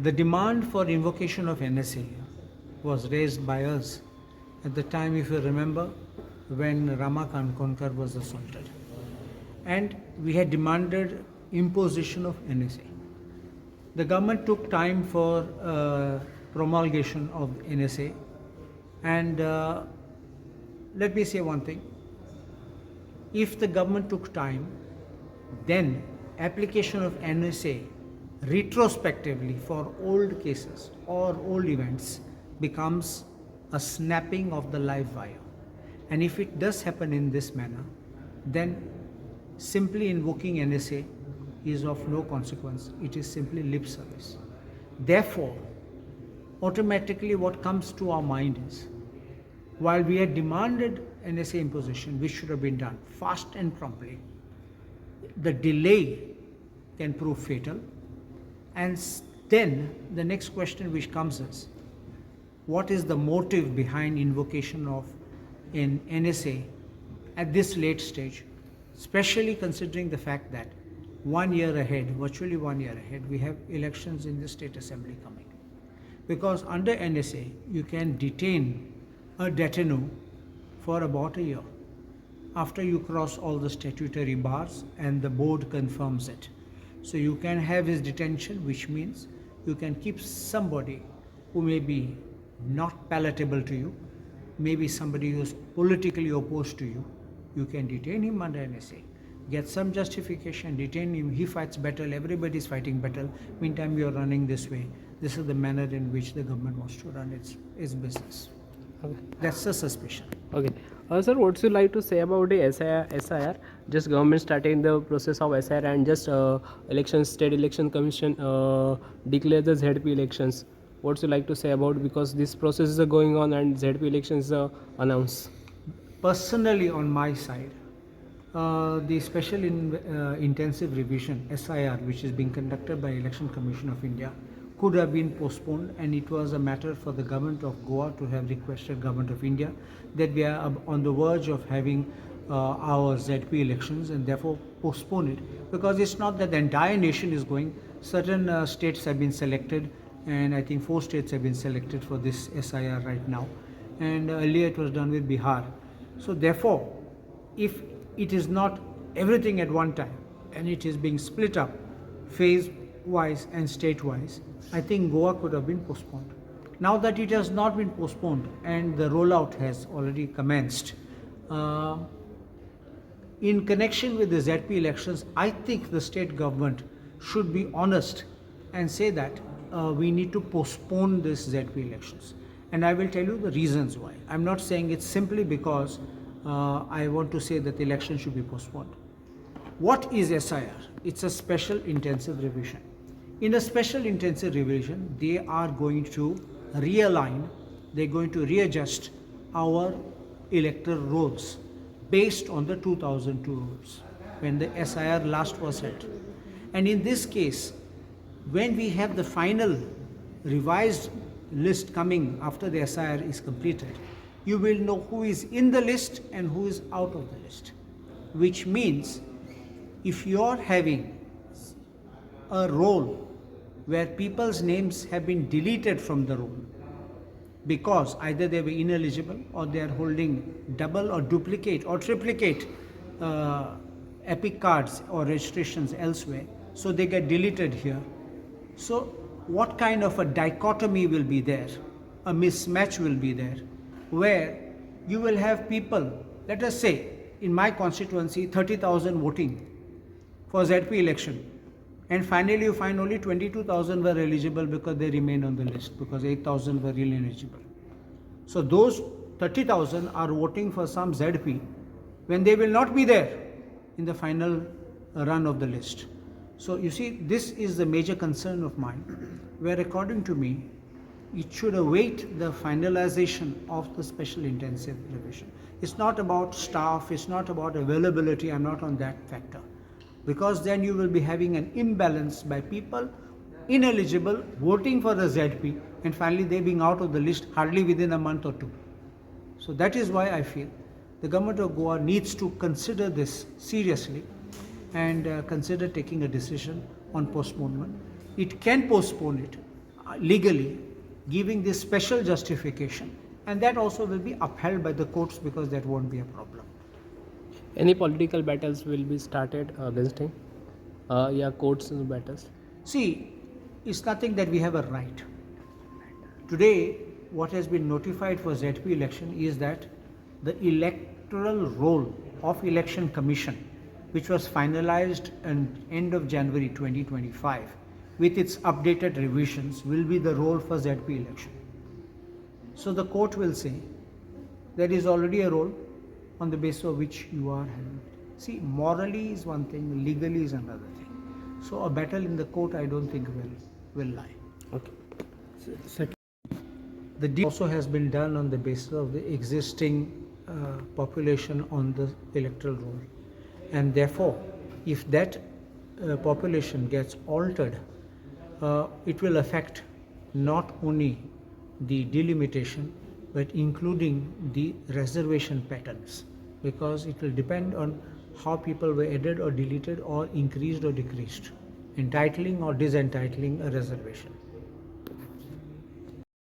The demand for invocation of NSA was raised by us at the time, if you remember, when Rama Konkar was assaulted. And we had demanded imposition of NSA. The government took time for promulgation of NSA. And let me say one thing. If the government took time, then application of NSA retrospectively for old cases or old events becomes a snapping of the live wire. And if it does happen in this manner, then simply invoking NSA is of no consequence. It is simply lip service. Therefore, automatically what comes to our mind is, while we had demanded NSA imposition, which should have been done fast and promptly, the delay can prove fatal. And then the next question which comes is, what is the motive behind invocation of an NSA at this late stage, especially considering the fact that 1 year ahead, virtually 1 year ahead, we have elections in the state assembly coming. Because under NSA, you can detain a détenu for about a year after you cross all the statutory bars and the board confirms it. So you can have his detention, which means you can keep somebody who may be not palatable to you, maybe somebody who is politically opposed to you. You can detain him under NSA, get some justification, detain him, he fights battle, everybody is fighting battle, meantime you are running this way. This is the manner in which the government wants to run its business. Okay. That's the suspicion. Okay. Sir, what would you like to say about the SIR? Just government starting the process of SIR and just state election commission declare the ZP elections. What would you like to say about, because this process is going on and ZP elections announced? Personally, on my side, the special intensive revision SIR, which is being conducted by Election Commission of India, could have been postponed, and it was a matter for the government of Goa to have requested government of India that we are on the verge of having our ZP elections and therefore postpone it, because it's not that the entire nation is going. Certain states have been selected, and I think 4 states have been selected for this SIR right now, and earlier it was done with Bihar. So therefore, if it is not everything at one time and it is being split up phase wise and state wise, I think Goa could have been postponed. Now that it has not been postponed and the rollout has already commenced, in connection with the ZP elections, I think the state government should be honest and say that we need to postpone this ZP elections. And I will tell you the reasons why. I'm not saying it's simply because I want to say that the election should be postponed. What is SIR? It's a special intensive revision. In a special intensive revision, they are going to realign, they're going to readjust our electoral rolls based on the 2002 rules, when the SIR last was held. And in this case, when we have the final revised list coming after the SIR is completed, you will know who is in the list and who is out of the list. Which means, if you are having a roll where people's names have been deleted from the roll because either they were ineligible or they are holding double or duplicate or triplicate epic cards or registrations elsewhere, so they get deleted here. So what kind of a dichotomy will be there? A mismatch will be there, where you will have people, let us say in my constituency 30,000 voting for ZP election, and finally you find only 22,000 were eligible because they remained on the list, because 8,000 were ineligible. So those 30,000 are voting for some ZP when they will not be there in the final run of the list. So you see, this is the major concern of mine, where according to me, it should await the finalization of the special intensive revision. It's not about staff, it's not about availability, I'm not on that factor. Because then you will be having an imbalance by people ineligible voting for the ZP and finally they being out of the list hardly within a month or two. So that is why I feel the government of Goa needs to consider this seriously and consider taking a decision on postponement. It can postpone it, legally giving this special justification, and that also will be upheld by the courts because that won't be a problem. Any political battles will be started against him? Yeah, courts battles. See, it's nothing that we have a right. Today, what has been notified for ZP election is that the electoral roll of election commission, which was finalized at end of January 2025, with its updated revisions, will be the role for ZP election. So the court will say there is already a role on the basis of which you are having it. See, morally is one thing, legally is another thing. So a battle in the court, I don't think will lie. Okay. The deal also has been done on the basis of the existing population on the electoral roll, and therefore, if that population gets altered, it will affect not only the delimitation but including the reservation patterns, because it will depend on how people were added or deleted or increased or decreased, entitling or disentitling a reservation.